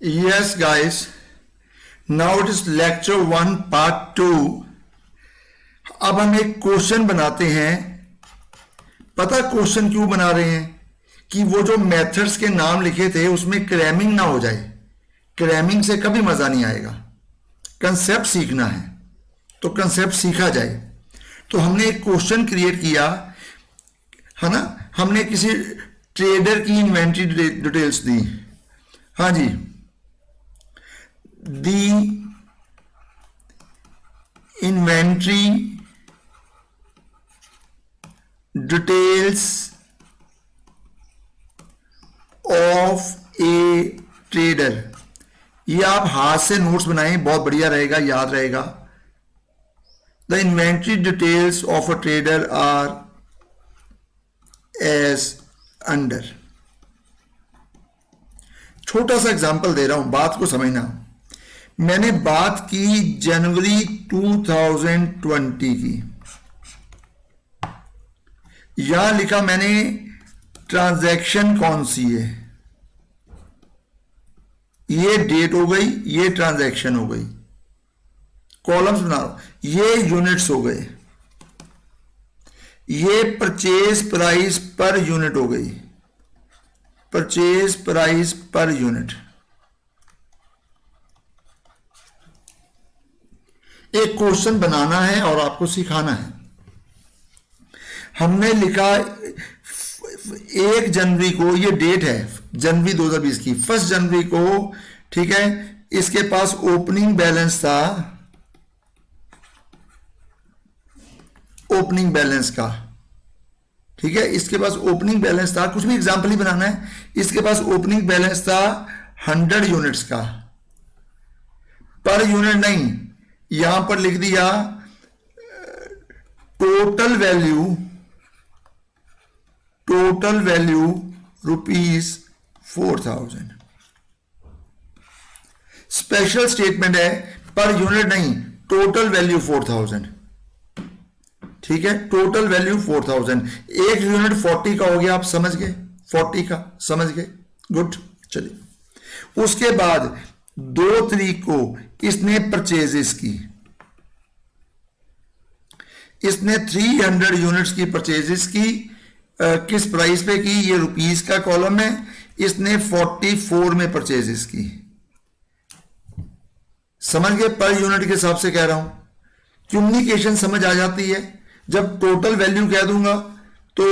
Yes, guys. Now it is lecture 1 part 2. अब हम एक क्वेश्चन बनाते हैं. पता क्वेश्चन क्यों बना रहे हैं? कि वो जो मेथड्स के नाम लिखे थे उसमें क्रैमिंग ना हो जाए. क्रैमिंग से कभी मजा नहीं आएगा. कंसेप्ट सीखना है तो कंसेप्ट सीखा जाए. तो हमने एक क्वेश्चन क्रिएट किया है ना. हमने किसी ट्रेडर की इन्वेंट्री डिटेल्स दी. हाँ जी. The inventory details of a trader. ये आप हाथ से नोट्स बनाएं, बहुत बढ़िया रहेगा, याद रहेगा. The inventory details of a trader are as under. छोटा सा एग्जांपल दे रहा हूं, बात को समझना. मैंने बात की जनवरी 2020 की. यहां लिखा मैंने ट्रांजैक्शन कौन सी है. ये डेट हो गई, ये ट्रांजैक्शन हो गई. कॉलम्स बना लो. ये यूनिट्स हो गए. ये परचेज प्राइस पर यूनिट हो गई. Purchase price per unit. एक क्वेश्चन बनाना है और आपको सिखाना है. हमने लिखा 1 जनवरी को, ये डेट है जनवरी 2020 की, 1 जनवरी को. ठीक है. इसके पास ओपनिंग बैलेंस था, ओपनिंग बैलेंस का. ठीक है. इसके पास ओपनिंग बैलेंस था, कुछ भी एग्जांपल ही बनाना है. इसके पास ओपनिंग बैलेंस था 100 यूनिट्स का. पर यूनिट नहीं, यहां पर लिख दिया टोटल वैल्यू ₹4000. स्पेशल स्टेटमेंट है, पर यूनिट नहीं, टोटल वैल्यू 4000. ठीक है. Total value 4000. एक यूनिट 40 का हो गया. आप समझ गए? 40 का समझ गए. गुड. चलिए. उसके बाद 2 तारीख को इसने परचेजेस की. इसने 300 यूनिट्स की परचेजेस की. किस प्राइस पे की? ये रुपीस का कॉलम है. इसने 44 में परचेजेस की. समझ गए? पर यूनिट के हिसाब से कह रहा हूं. कम्युनिकेशन समझ आ जाती है. जब टोटल वैल्यू कह दूंगा तो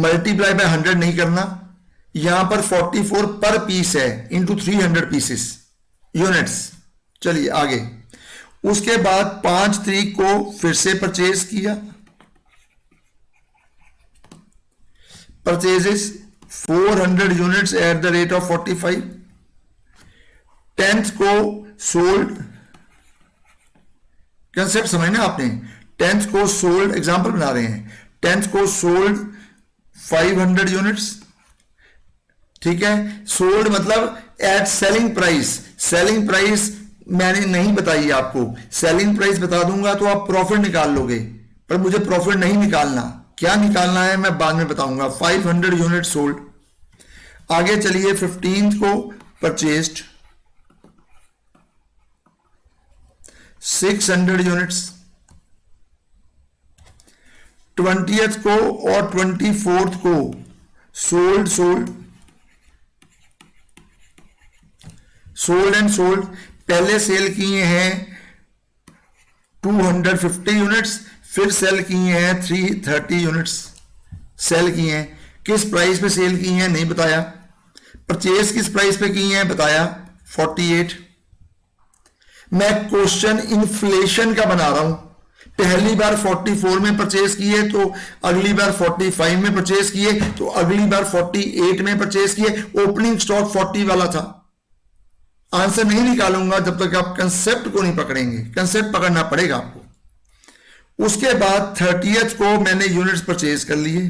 मल्टीप्लाई बाय 100 नहीं करना. यहां पर 44 पर पीस है, इंटू 300 पीसेस यूनिट्स. चलिए आगे. उसके बाद 5 तारीख को फिर से परचेज किया. Purchases 400 units at the rate of 45. 10th को सोल्ड. कंसेप्ट समझना आपने. 10th को सोल्ड, एग्जांपल बना रहे हैं. 10th को सोल्ड 500 यूनिट्स. ठीक है. सोल्ड मतलब at selling price. Selling price मैंने नहीं बताई आपको. सेलिंग प्राइस बता दूंगा तो आप प्रॉफिट निकाल लोगे, पर मुझे प्रॉफिट नहीं निकालना. क्या निकालना है मैं बाद में बताऊंगा. 500 यूनिट सोल्ड. आगे चलिए. 15th को परचेस्ड 600 यूनिट्स. 20th को और 24th को सोल्ड एंड सोल्ड. पहले सेल किए हैं 250 यूनिट्स, फिर सेल किए हैं 330 यूनिट्स. सेल किए हैं. किस प्राइस पे सेल किए हैं नहीं बताया. परचेज किस प्राइस पे किए हैं बताया 48. मैं क्वेश्चन इन्फ्लेशन का बना रहा हूं. पहली बार 44 में परचेज किए तो अगली बार 45 में परचेज किए तो अगली बार 48 में परचेज किए. ओपनिंग स्टॉक 40 वाला था. आंसर नहीं निकालूंगा जब तक आप कंसेप्ट को नहीं पकड़ेंगे. कंसेप्ट पकड़ना पड़ेगा आपको. उसके बाद 30th को मैंने यूनिट्स परचेज कर लिए.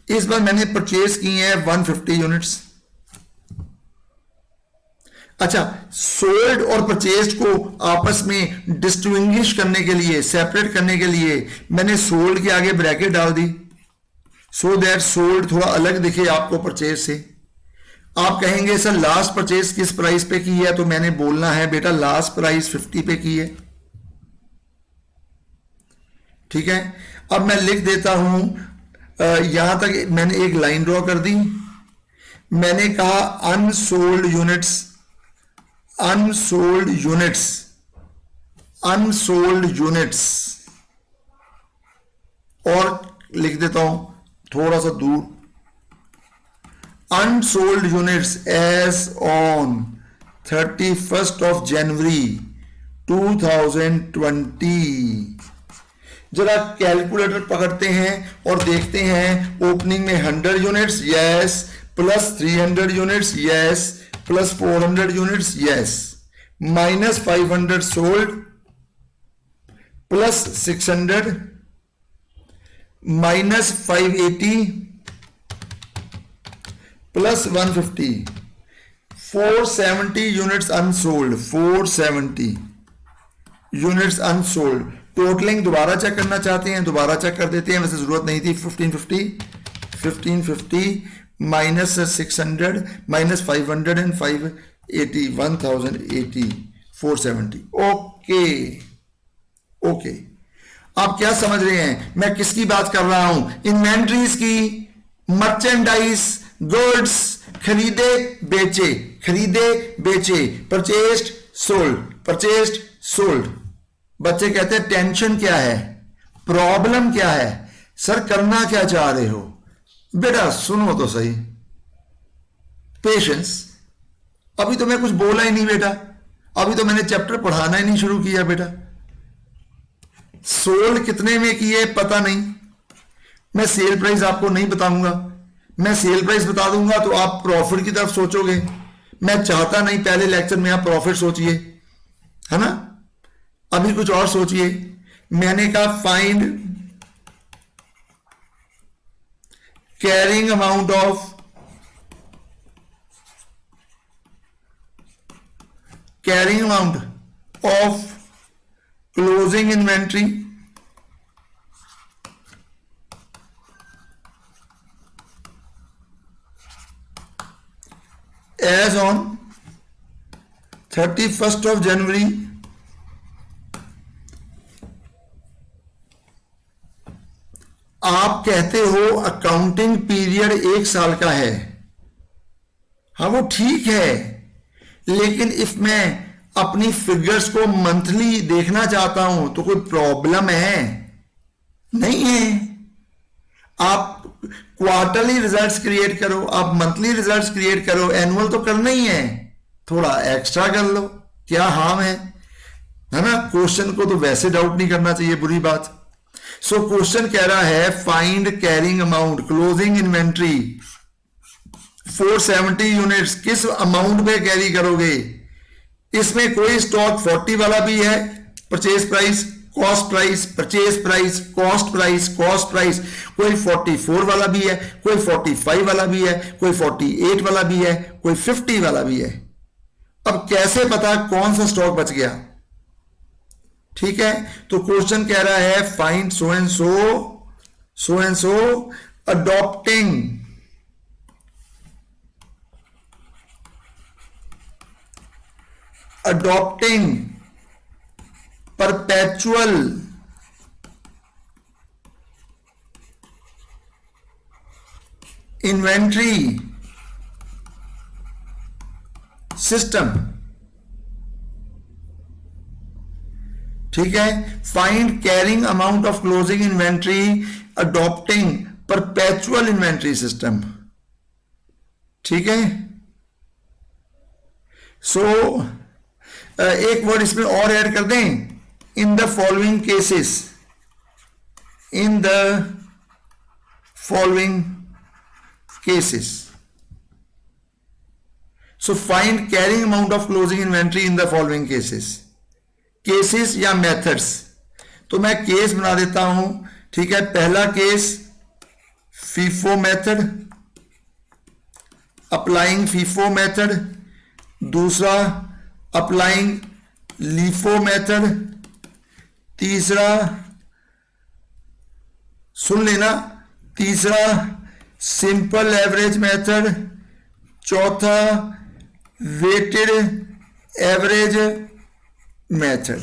इस बार मैंने परचेज किए हैं 150 यूनिट्स. अच्छा. सोल्ड और परचेज को आपस में डिस्टिंग्विश करने के लिए, सेपरेट करने के लिए मैंने सोल्ड के आगे ब्रैकेट डाल दी. सो दैट सोल्ड थोड़ा अलग दिखे आपको परचेज से। आप कहेंगे सर लास्ट परचेज किस प्राइस पे की है, तो मैंने बोलना है बेटा लास्ट प्राइस 50 पे की है। ठीक है, अब मैं लिख देता हूं, यहां तक मैंने एक लाइन ड्रॉ कर दी। मैंने कहा unsold units, unsold units, unsold units, और लिख देता हूं थोड़ा सा दूर, unsold units as on 31st of January 2020। जरा कैलकुलेटर पकड़ते हैं और देखते हैं, ओपनिंग में 100 units, yes, plus 300 units, yes, plus 400 units, yes, minus 500 sold, plus 600, minus 580, plus 150, 470 units unsold, 470 units unsold. Totalling दोबारा चेक करना चाहते हैं, दोबारा चेक कर देते हैं, वैसे जरूरत नहीं थी। 1550 minus 600 minus 500 and 580, 1080, 470। Okay okay, आप क्या समझ रहे हैं मैं किसकी बात कर रहा हूं? इन्वेंट्रीज की, मर्चेंडाइज, गुड्स, खरीदे बेचे, खरीदे बेचे, परचेस्ड सोल्ड, परचेस्ड सोल्ड। बच्चे कहते हैं टेंशन क्या है, प्रॉब्लम क्या है सर, करना क्या चाह रहे हो? बेटा सुनो तो सही, पेशेंस। अभी तो मैं कुछ बोला ही नहीं बेटा, अभी तो मैंने चैप्टर पढ़ाना ही नहीं शुरू किया बेटा। सोल्ड कितने में की है पता नहीं, मैं सेल प्राइस आपको नहीं बताऊंगा। मैं सेल प्राइस बता दूंगा तो आप प्रॉफिट की तरफ सोचोगे, मैं चाहता नहीं पहले लेक्चर में आप प्रॉफिट सोचिए, है ना। अभी कुछ और सोचिए। मैंने कहा find carrying amount of, carrying amount of closing inventory as on 31st of January आप कहते हो अकाउंटिंग पीरियड 1 साल का है, हाँ वो ठीक है, लेकिन इफ मैं अपनी फिगर्स को मंथली देखना चाहता हूं तो कोई प्रॉब्लम है? नहीं है। आप क्वार्टरली रिजल्ट्स क्रिएट करो, आप मंथली रिजल्ट्स क्रिएट करो, एनुअल तो करना ही है, थोड़ा एक्स्ट्रा कर लो, क्या हार्म है ना। क्वेश्चन को तो वैसे डाउट नहीं करना चाहिए, बुरी बात। सो क्वेश्चन कह रहा है find carrying amount, closing inventory 470 units, किस अमाउंट पे कैरी करोगे? इसमें कोई स्टॉक 40 वाला भी है, purchase price, cost price, purchase price, cost price, cost price, कोई 44 वाला भी है, कोई 45 वाला भी है, कोई 48 वाला भी है, कोई 50 वाला भी है। अब कैसे पता कौन सा स्टॉक बच गया? ठीक है, तो क्वेश्चन कह रहा है find so and so adopting perpetual inventory system। ठीक है, find carrying amount of closing inventory adopting perpetual inventory system. ठीक है, सो एक वर्ड इसमें और ऐड कर दें, in the following cases, in the following cases. So find carrying amount of closing inventory in the following cases. Cases या methods, तो मैं केस बना देता हूं। ठीक है, पहला case FIFO method, applying FIFO method. दूसरा अप्लाइंग लीफो मेथड। तीसरा सुन लेना, तीसरा सिंपल एवरेज मेथड, चौथा वेटेड एवरेज मेथड।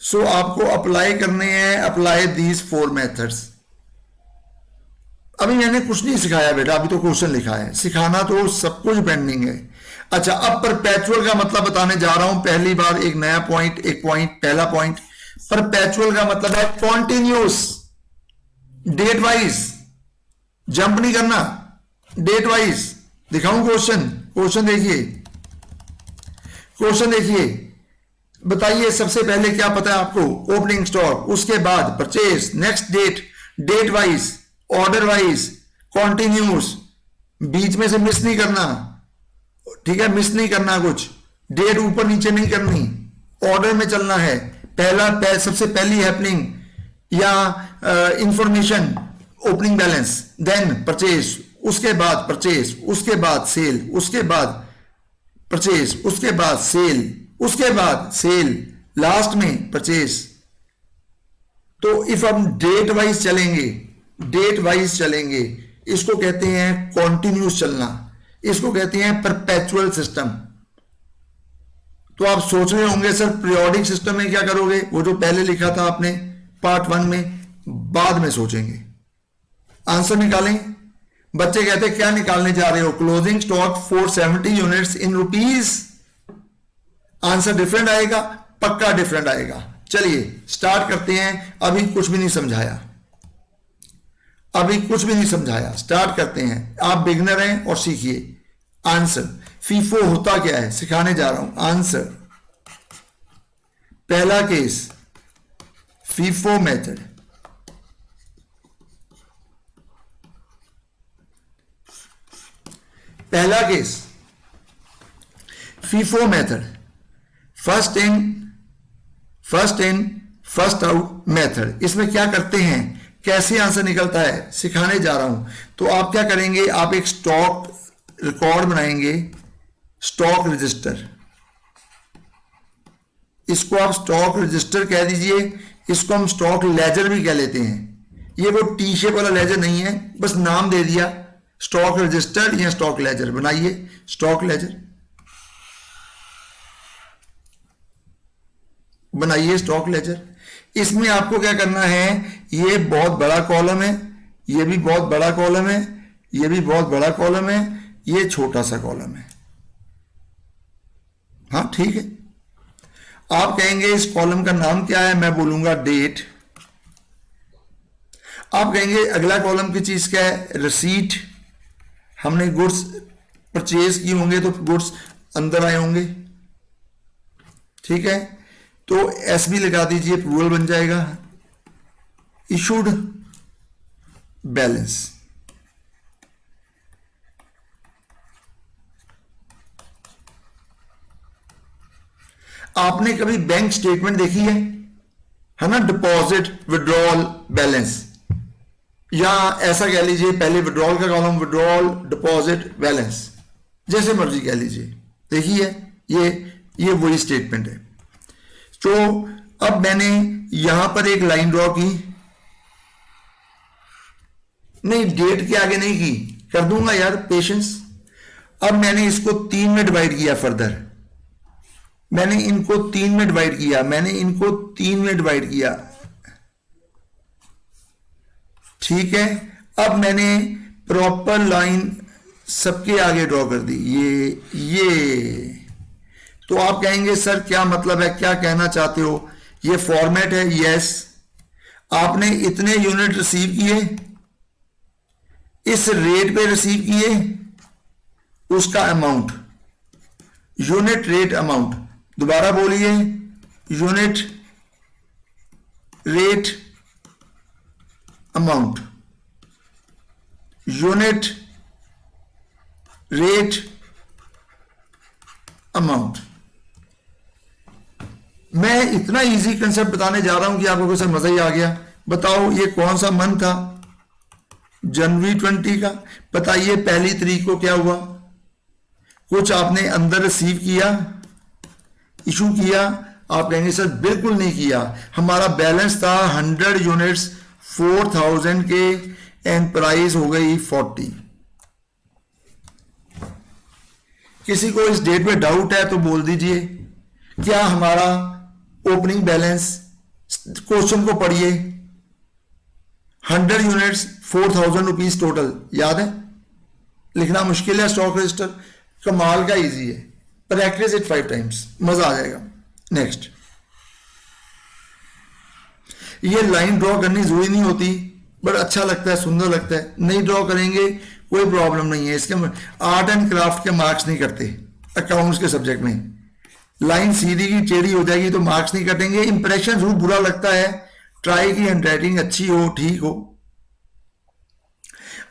सो आपको अप्लाई करने हैं, अप्लाई दीज 4 मेथड्स। अभी मैंने कुछ नहीं सिखाया बेटा, अभी तो क्वेश्चन लिखा है, सिखाना तो सब कुछ पेंडिंग है। अच्छा, अब परपेचुअल का मतलब बताने जा रहा हूं, पहली बार एक नया पॉइंट, एक पॉइंट, पहला पॉइंट। परपेचुअल का मतलब है कॉन्टिन्यूस, डेट वाइज, जंप नहीं करना, डेट वाइज। दिखाऊं क्वेश्चन? क्वेश्चन देखिए, क्वेश्चन देखिए, बताइए सबसे पहले क्या पता है आपको? ओपनिंग स्टॉक, उसके बाद purchase, next date, date wise, order wise, continuous, बीच में से मिस नहीं करना, ठीक है, मिस नहीं करना, कुछ डेट ऊपर नीचे नहीं करनी, ऑर्डर में चलना है। पहला सबसे पहली हैपनिंग या information, opening balance, then purchase, उसके बाद परचेज, उसके बाद सेल, उसके बाद परचेज, उसके बाद सेल, उसके बाद सेल, लास्ट में परचेज। तो इफ हम डेट वाइज चलेंगे, डेट वाइज चलेंगे, इसको कहते हैं कॉन्टिन्यूस चलना, इसको कहते हैं परपेचुअल सिस्टम। तो आप सोच रहे होंगे सर पीरियोडिक सिस्टम में क्या करोगे? वो जो पहले लिखा था आपने पार्ट 1 में, बाद में सोचेंगे। आंसर निकालें। बच्चे कहते हैं क्या निकालने जा रहे हो? Closing stock 470 units in rupees. Answer different आएगा, पक्का डिफरेंट आएगा। चलिए स्टार्ट करते हैं, अभी कुछ भी नहीं समझाया, अभी कुछ भी नहीं समझाया, स्टार्ट करते हैं। आप बिगनर हैं और सीखिए। आंसर फीफो होता क्या है सिखाने जा रहा हूं। आंसर, पहला केस फीफो मेथड, पहला case FIFO method, first in first out method. इसमें क्या करते हैं, कैसे आंसर निकलता है सिखाने जा रहा हूं। तो आप क्या करेंगे, आप एक स्टॉक रिकॉर्ड बनाएंगे, स्टॉक रजिस्टर, इसको आप स्टॉक रजिस्टर कह दीजिए, इसको हम स्टॉक लेजर भी कह लेते हैं। ये वो टी शेप वाला लेजर नहीं है, बस नाम दे दिया, स्टॉक रजिस्टर या स्टॉक लेजर। बनाइए स्टॉक लेजर, बनाइए स्टॉक लेजर। इसमें आपको क्या करना है, ये बहुत बड़ा कॉलम है, ये भी बहुत बड़ा कॉलम है, ये भी बहुत बड़ा कॉलम है, ये छोटा सा कॉलम है। हाँ ठीक है, आप कहेंगे इस कॉलम का नाम क्या है, मैं बोलूंगा डेट। आप कहेंगे अगला कॉलम की चीज क्या है, रसीट। हमने गुड्स परचेज किए होंगे तो गुड्स अंदर आए होंगे, ठीक है। तो एस भी लगा दीजिए, अप्रूवल बन जाएगा। इशूड बैलेंस, आपने कभी बैंक स्टेटमेंट देखी है ना, डिपॉजिट विड्रॉल बैलेंस, या ऐसा कह लीजिए पहले विड्रॉल का कॉलम, विड्रॉल डिपॉजिट बैलेंस, जैसे मर्जी कह लीजिए। देखिए ये वही स्टेटमेंट है। तो अब मैंने यहां पर एक लाइन ड्रॉ की, नहीं डेट के आगे नहीं की, कर दूंगा यार, पेशेंस। अब मैंने इसको 3 में डिवाइड किया, फर्दर मैंने इनको 3 में डिवाइड किया, मैंने इनको 3 में डिवाइड किया, ठीक है। अब मैंने प्रॉपर लाइन सबके आगे ड्रॉ कर दी, ये। तो आप कहेंगे सर क्या मतलब है, क्या कहना चाहते हो, ये फॉर्मेट है। यस, आपने इतने यूनिट रिसीव किए, इस रेट पे रिसीव किए, उसका अमाउंट, यूनिट रेट अमाउंट। दोबारा बोलिए, unit rate amount, unit rate amount. मैं इतना इजी कंसेप्ट बताने जा रहा हूं कि आपको सर मजा ही आ गया। बताओ ये कौन सा मंथ था, जनवरी 20 का। बताइए पहली तारीख को क्या हुआ, कुछ आपने अंदर रिसीव किया, इशू किया। आप कहेंगे सर बिल्कुल नहीं किया, हमारा बैलेंस था 100 यूनिट्स 4,000 के एंड प्राइस हो गई 40। किसी को इस डेट पे डाउट है तो बोल दीजिए। क्या हमारा ओपनिंग बैलेंस, क्वेश्चन को पढ़िए, 100 यूनिट्स 4,000 रुपीज टोटल, याद है? लिखना मुश्किल है स्टॉक रजिस्टर, कमाल का इजी है। प्रैक्टिस इट 5 टाइम्स, मजा आ जाएगा। नेक्स्ट, ये लाइन ड्रॉ करनी जरूरी नहीं होती, बट अच्छा लगता है, सुंदर लगता है। नहीं ड्रॉ करेंगे कोई प्रॉब्लम नहीं है। इसके आर्ट एंड क्राफ्ट के मार्क्स नहीं करते अकाउंट्स के सब्जेक्ट में। लाइन सीधी की टेढ़ी हो जाएगी तो मार्क्स नहीं कटेंगे। इंप्रेशन जरूर बुरा लगता है, ट्राई की हैंडराइटिंग अच्छी हो, ठीक हो।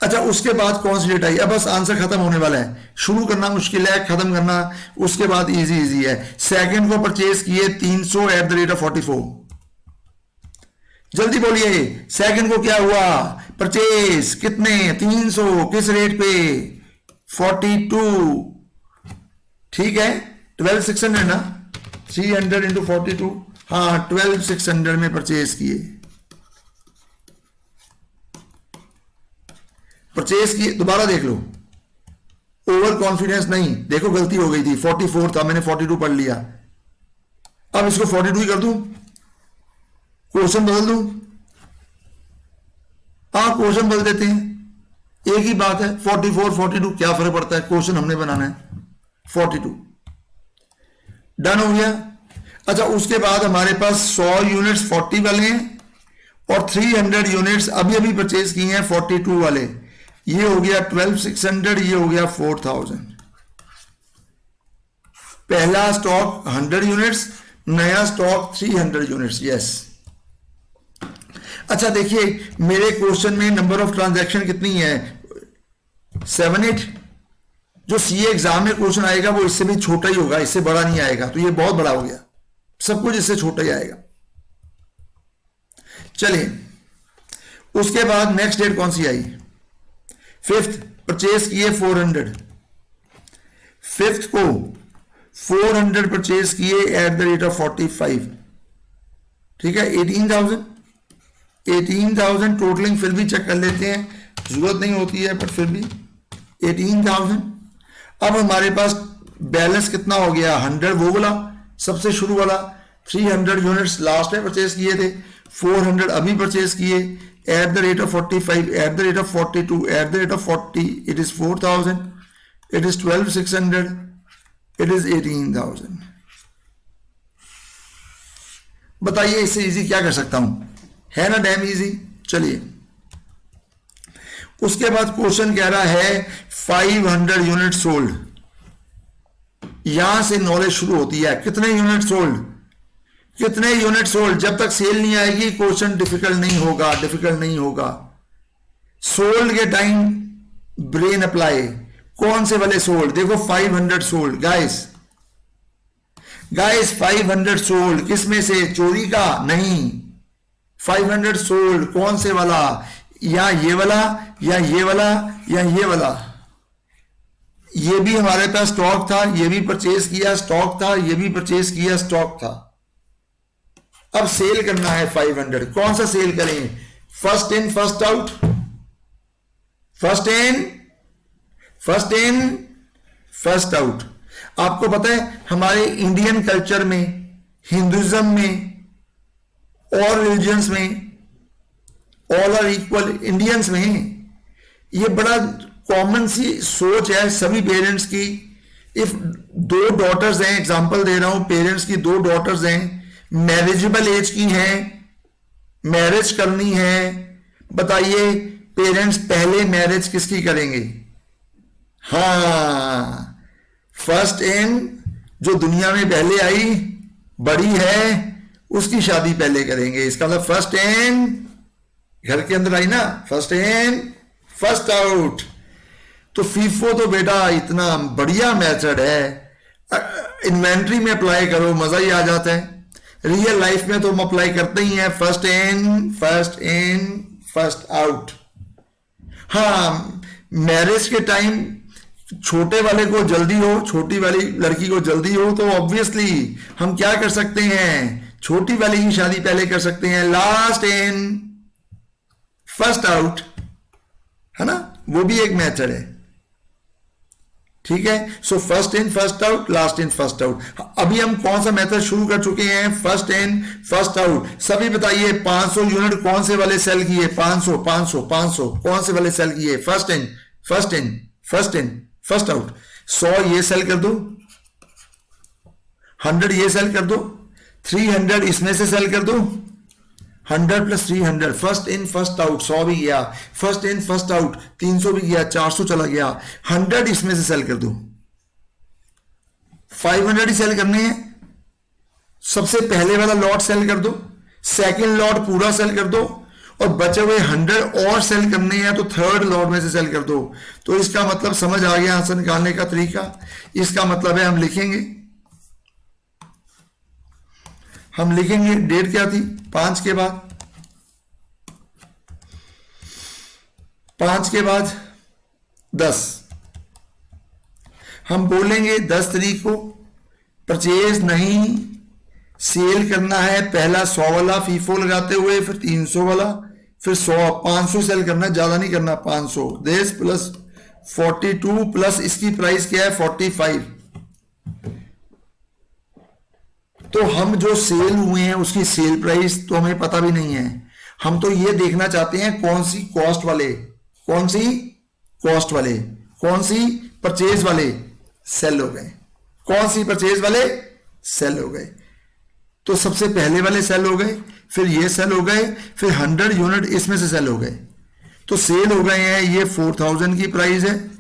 अच्छा, उसके बाद कौन सी डेट आई? अब बस आंसर खत्म होने वाला है। शुरू करना मुश्किल है, खत्म करना उसके बाद इजी इजी है। सेकंड को परचेज किए 300 @ 44। जल्दी बोलिए, सेकंड को क्या हुआ? परचेज कितने? 300, किस रेट पे? 42, ठीक है। 12,600 ना, 300 × 42, हाँ 12,600 में परचेज किए। परचेज किए, दोबारा देख लो। ओवर कॉन्फिडेंस नहीं, देखो गलती हो गई थी, 44 था, मैंने 42 पढ़ लिया। अब इसको 42 ही कर दूं, क्वेश्चन बदल दूं? हाँ, क्वेश्चन बदल देते हैं, एक ही बात है। 44 42 क्या फर्क पड़ता है? क्वेश्चन हमने बनाना है। 42 डन हो गया। अच्छा, उसके बाद हमारे पास 100 यूनिट्स 40 वाले हैं और 300 यूनिट्स अभी अभी परचेज किए हैं 42 वाले। ये हो गया 12,600, ये हो गया 4,000। पहला स्टॉक 100 यूनिट्स, नया स्टॉक 300 यूनिट्स। यस। अच्छा देखिए, मेरे क्वेश्चन में नंबर ऑफ ट्रांजैक्शन कितनी है? 7 8। जो सीए एग्जाम में क्वेश्चन आएगा वो इससे भी छोटा ही होगा, इससे बड़ा नहीं आएगा। तो ये बहुत बड़ा हो गया, सब कुछ इससे छोटा ही आएगा। चलिए, उसके बाद नेक्स्ट डेट कौन सी आई? 5th परचेज किए 400। 5th को 400 परचेज किए @ 45, ठीक है। 18,000 टोटलिंग फिर भी चेक कर लेते हैं, जरूरत नहीं होती है पर फिर भी 18,000। अब हमारे पास बैलेंस कितना हो गया? 100 वो वाला सबसे शुरू वाला, 300 यूनिट्स लास्ट में परचेज किए थे, 400 अभी परचेज किए @ 45, @ 42, @ 40, it is 4,000, it is 12,600, it is 18,000। बताइए इससे इजी क्या कर सकता हूं? है ना डैम इजी। चलिए, उसके बाद क्वेश्चन कह रहा है 500 यूनिट सोल्ड। यहां से नॉलेज शुरू होती है। कितने यूनिट सोल्ड? कितने यूनिट सोल्ड? जब तक सेल नहीं आएगी क्वेश्चन डिफिकल्ट नहीं होगा, डिफिकल्ट नहीं होगा। सोल्ड के टाइम ब्रेन अप्लाई। कौन से वाले सोल्ड? देखो 500 सोल्ड गाइस, 500 सोल्ड। किस में से? चोरी का? नहीं, 500 सोल्ड कौन से वाला? या ये वाला, या ये वाला, या ये वाला। ये भी हमारे पास स्टॉक था, ये भी परचेज किया, स्टॉक था, ये भी परचेज किया, स्टॉक था। अब सेल करना है 500। कौन सा सेल करें? First in first out, first in first out. आपको पता है हमारे इंडियन कल्चर में, हिंदुइज्म में और रिलीजन्स में, ऑल आर इक्वल, इंडियंस में ये बड़ा कॉमन सी सोच है सभी पेरेंट्स की। इफ 2 डॉटर्स हैं, एग्जांपल दे रहा हूं, पेरेंट्स की 2 डॉटर्स हैं, मैरिजेबल एज की हैं, मैरिज करनी है, बताइए पेरेंट्स पहले मैरिज किसकी करेंगे? हाँ, फर्स्ट इन, जो दुनिया में पहले आई, बड़ी है, उसकी शादी पहले करेंगे। इसका मतलब फर्स्ट इन, घर के अंदर आई ना, फर्स्ट इन फर्स्ट आउट। तो फीफो तो बेटा इतना बढ़िया मेथड है, इन्वेंट्री में अप्लाई करो, मजा ही आ जाता है। रियल लाइफ में तो हम अप्लाई करते ही हैं, फर्स्ट इन फर्स्ट आउट। हाँ, मैरिज के टाइम छोटे वाले को जल्दी हो, छोटी वाली लड़की को जल्दी हो, तो ऑब्वियसली हम क्या कर सकते हैं? छोटी वाली की शादी पहले कर सकते हैं, लास्ट इन फर्स्ट आउट, है ना, वो भी एक मेथड है, ठीक है। So first in first out, last in first out. अभी हम कौन सा मेथड शुरू कर चुके हैं, फर्स्ट इन फर्स्ट आउट। सभी बताइए 500 यूनिट कौन से वाले सेल की है, 500 500 500 कौन से वाले सेल की है, first in first in first in first out. 100 ये सेल कर दो, 100 ये सेल कर दो, 300 इसमें से सेल कर दो, 100 plus 300, first in first out, 100 भी गया, फर्स्ट इन फर्स्ट आउट 300 भी गया, 400 चला गया, 100 इसमें से सेल कर दो, 500 ही सेल करने हैं। सबसे पहले वाला लॉट सेल कर दो, सेकंड लॉट पूरा सेल कर दो, और बचे हुए 100 और सेल करने हैं तो थर्ड लॉट में से सेल कर दो। तो इसका मतलब समझ आ गया आंसर निकालने का तरीका। इसका मतलब है हम लिखेंगे डेट क्या थी, 5 के बाद, 5 के बाद 10, हम बोलेंगे 10 तारीख को परचेज नहीं सेल करना है, पहला 100 वाला फीफो लगाते हुए, फिर 300 वाला, फिर 100, 500 सेल करना है, ज्यादा नहीं करना, 500 देश प्लस 42 प्लस इसकी प्राइस क्या है 45। तो हम जो सेल हुए हैं उसकी सेल प्राइस तो हमें पता भी नहीं है, हम तो ये देखना चाहते हैं कौन सी कॉस्ट वाले, कौन सी कॉस्ट वाले, कौन सी परचेज वाले सेल हो गए, कौन सी परचेज वाले सेल हो गए। तो सबसे पहले वाले सेल हो गए, फिर ये सेल हो गए, फिर 100 यूनिट इसमें से सेल हो गए, तो सेल हो गए हैं। ये 4000 की प्राइस है,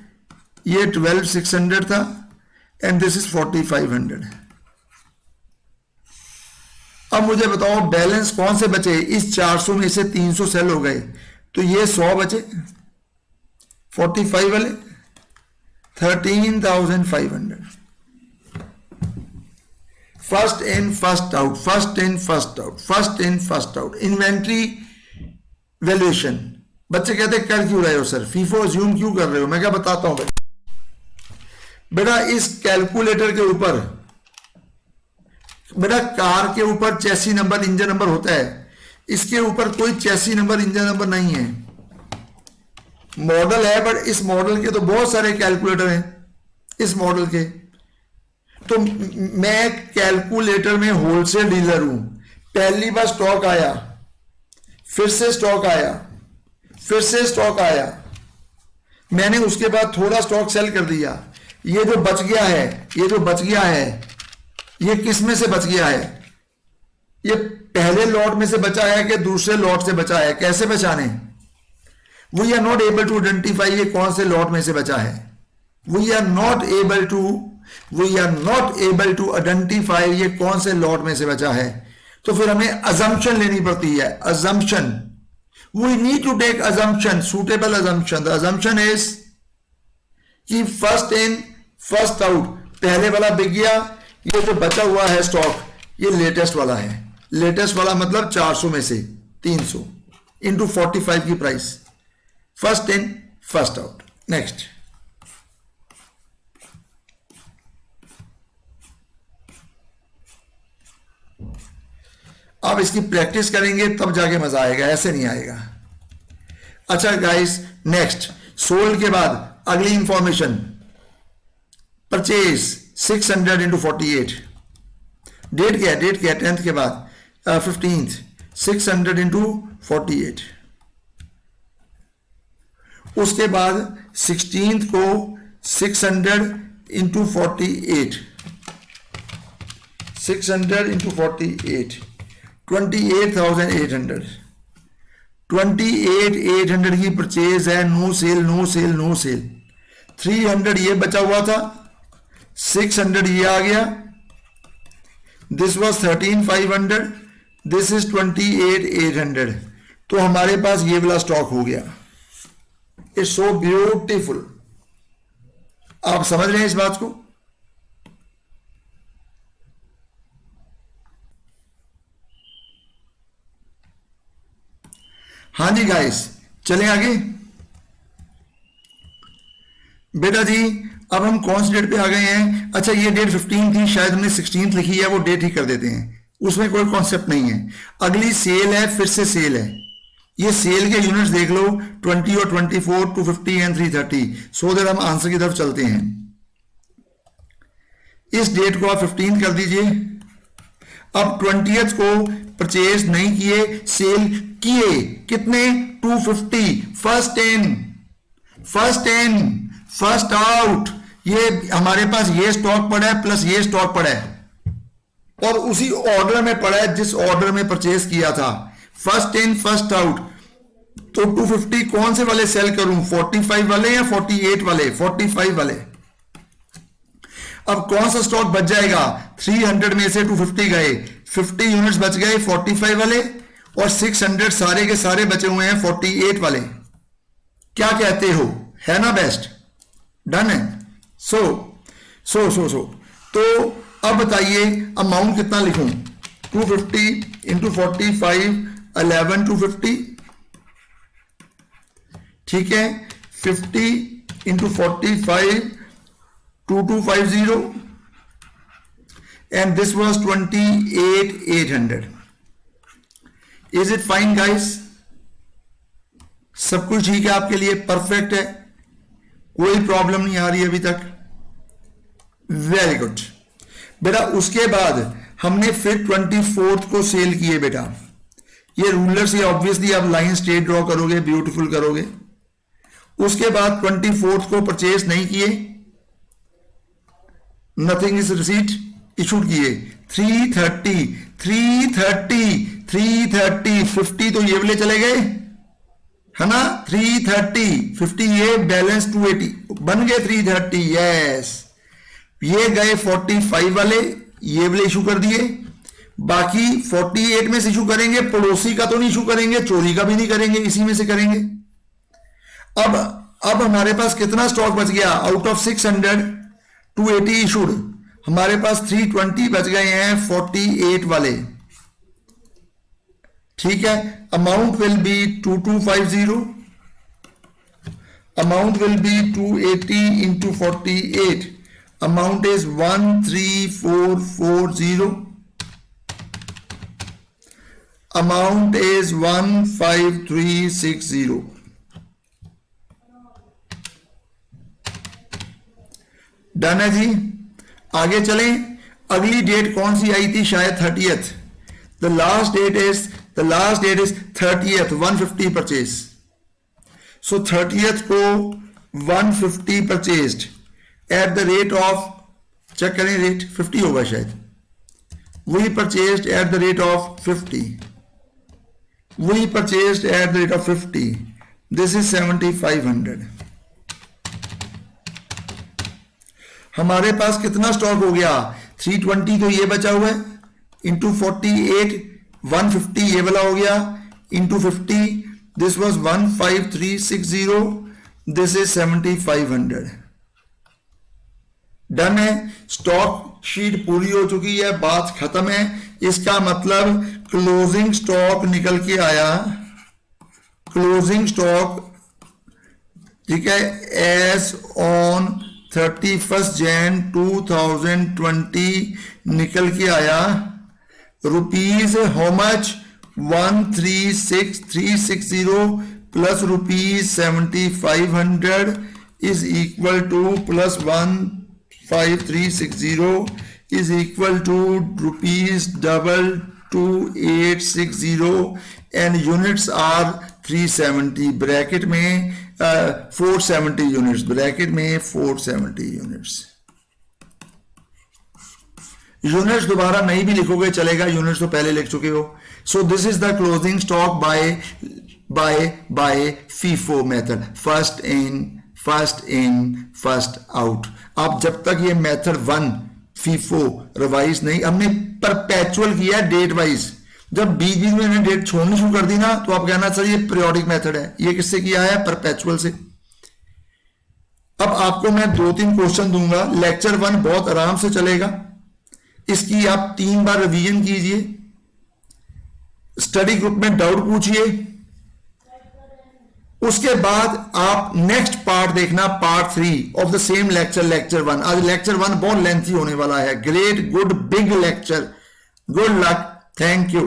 ये 12600 था, एंड दिस इज 4500। अब मुझे बताओ बैलेंस कौन से बचे, इस 400 में से 300 सेल हो गए, तो ये 100 बचे, 45 वाले 13500। First in first out, first in first out, first in first out. Inventory valuation, बच्चे कहते हैं कर क्यों रहे हो सर, फीफो अज्यूम क्यों कर रहे हो, मैं क्या बताता हूं बेटा। इस कैलकुलेटर के ऊपर बेटा, कार के ऊपर चेसी नंबर इंजन नंबर होता है, इसके ऊपर कोई चेसी नंबर इंजन नंबर नहीं है, मॉडल है, बट इस मॉडल के तो बहुत सारे कैलकुलेटर हैं इस मॉडल के। तो मैं कैलकुलेटर में होलसेल डीलर हूं, पहली बार स्टॉक आया, फिर से स्टॉक आया, फिर से स्टॉक आया, मैंने उसके बाद थोड़ा स्टॉक सेल कर दिया, ये जो बच गया है, ये जो बच गया है, ये किस में से बच गया है, ये पहले लॉट में से बचा है कि दूसरे लॉट से बचा है, कैसे बचाने, we are not able to identify ये कौन से लॉट में से बचा है, we are not able to identify ये कौन से लॉट में से बचा है। तो फिर हमें अजम्पशन लेनी पड़ती है, assumption, we need to take assumption, suitable assumption. The assumption is कि फर्स्ट इन फर्स्ट आउट, पहले वाला बिक गया, ये जो बचा हुआ है स्टॉक ये लेटेस्ट वाला है, लेटेस्ट वाला मतलब 400 में से 300 इंटू 45 की price, first in first out. Next, आप इसकी प्रैक्टिस करेंगे तब जाके मजा आएगा, ऐसे नहीं आएगा। अच्छा गाइस, नेक्स्ट सोल्ड के बाद अगली इंफॉर्मेशन, परचेज 600 इंटू 48, डेट क्या है, डेट क्या है 10th के बाद 15th, 600 इंटू 48, उसके बाद 16th को 600 इंटू 48, 600 इंटू 48, 28,800, 28,800 की परचेज है, no sale no sale no sale. 300 ये बचा हुआ था, 600 ये आ गया, दिस वॉज 13,500, दिस इज 28,800। तो हमारे पास ये वाला स्टॉक हो गया। It's so beautiful. आप समझ रहे हैं इस बात को? हाँ जी गाइस, चलें आगे। बेटा जी अब हम कौन सी डेट पे आ गए हैं? अच्छा, ये डेट 15 थी, शायद हमने 16 लिखी है, वो डेट ही कर देते हैं, उसमें कोई कॉन्सेप्ट नहीं है। अगली सेल है, फिर से सेल है, ये सेल के यूनिट्स देख लो 20 और 24, 250 एंड 330, सो दैट हम आंसर की तरफ चलते हैं। इस डेट को आप 15 कर दीजिए। अब 20th को परचेज नहीं किए, सेल किए, कितने? 250, फर्स्ट आउट। ये हमारे पास ये स्टॉक पड़ा है प्लस ये स्टॉक पड़ा है और उसी ऑर्डर में पड़ा है जिस ऑर्डर में परचेज किया था। First in first out. तो 250 कौन से वाले सेल करूं, 45 वाले या 48 वाले? 45 वाले। अब कौन सा स्टॉक बच जाएगा? 300 में से 250 गए, 50 यूनिट्स बच गए 45 वाले और 600 सारे के सारे बचे हुए हैं 48 वाले। क्या कहते हो, है ना बेस्ट? डन है। सो तो अब बताइए अमाउंट कितना लिखूं? 250 इंटू 45, 11 250, ठीक है। 50 into 45, 2250, and this was 28,800. Is it fine guys? सब कुछ ठीक है आपके लिए, परफेक्ट है, कोई प्रॉब्लम नहीं आ रही अभी तक? वेरी गुड बेटा। उसके बाद हमने फिर 24th को सेल किए बेटा। ये रूलर से ऑब्वियसली आप लाइन स्ट्रेट ड्रॉ करोगे, ब्यूटीफुल करोगे। उसके बाद 24th को परचेज नहीं किए, नथिंग इज रिसीट, इशूड किए। 330, 50 तो ये वाले चले गए, है ना? 330, 50 ये, बैलेंस 280, बन गए 330, यस। ये गए 45 वाले, ये वाले इशू कर दिए। बाकी 48 में से इशू करेंगे, पड़ोसी का तो नहीं इशू करेंगे, चोरी का भी नहीं करेंगे, इसी में से करेंगे। अब हमारे पास कितना स्टॉक बच गया? आउट ऑफ 600, 280 इशूड, हमारे पास 320 बच गए हैं 48 वाले, ठीक है। Amount will be 2250, amount will be 280 into 48, amount is 13440, amount is 15360। Done है जी। आगे चलें। अगली डेट कौन सी आई थी? शायद 30th। The last date is 30th, 150 purchase. So 30th को 150 purchased at the rate of, check करें रेट 50 होगा शायद, we purchased at the rate of 50, we purchased at the rate of 50, this is 7500। हमारे पास कितना stock हो गया? 320 तो ये बचा हुआ है, इंटू 48, 150 ये वाला हो गया, into 50, this was 15360, this is 7500। Done है। स्टॉक शीट पूरी हो चुकी है, बात खत्म है। इसका मतलब क्लोजिंग स्टॉक निकल के आया, क्लोजिंग स्टॉक, ठीक है, एज ऑन 31 Jan 2020 निकल के आया rupees how much? 136,360 plus rupees 7,500 is equal to plus 15360 is equal to rupees 22860 and units are 370 bracket में 470 यूनिट्स, ब्रैकेट में 470 यूनिट्स। यूनिट्स दोबारा नहीं भी लिखोगे चलेगा, यूनिट्स तो पहले लिख चुके हो। So this is the closing stock by FIFO method, first in first out. आप जब तक ये मेथड 1 फीफो रिवाइज नहीं, हमने परपेचुअल किया डेट वाइज। जब बीच बीच में मैंने डेट छोड़नी शुरू कर दी ना, तो आप कहना सर ये पीरियोडिक मेथड है। ये किससे किया है? परपेचुअल से। अब आपको मैं 2-3 क्वेश्चन दूंगा, लेक्चर 1 बहुत आराम से चलेगा, इसकी आप 3 बार रिवीजन कीजिए, स्टडी ग्रुप में डाउट पूछिए, उसके बाद आप नेक्स्ट पार्ट देखना, part 3 of the same lecture 1। आज लेक्चर 1 बहुत लेंथी होने वाला है। Great, good, big lecture. Good luck, thank you.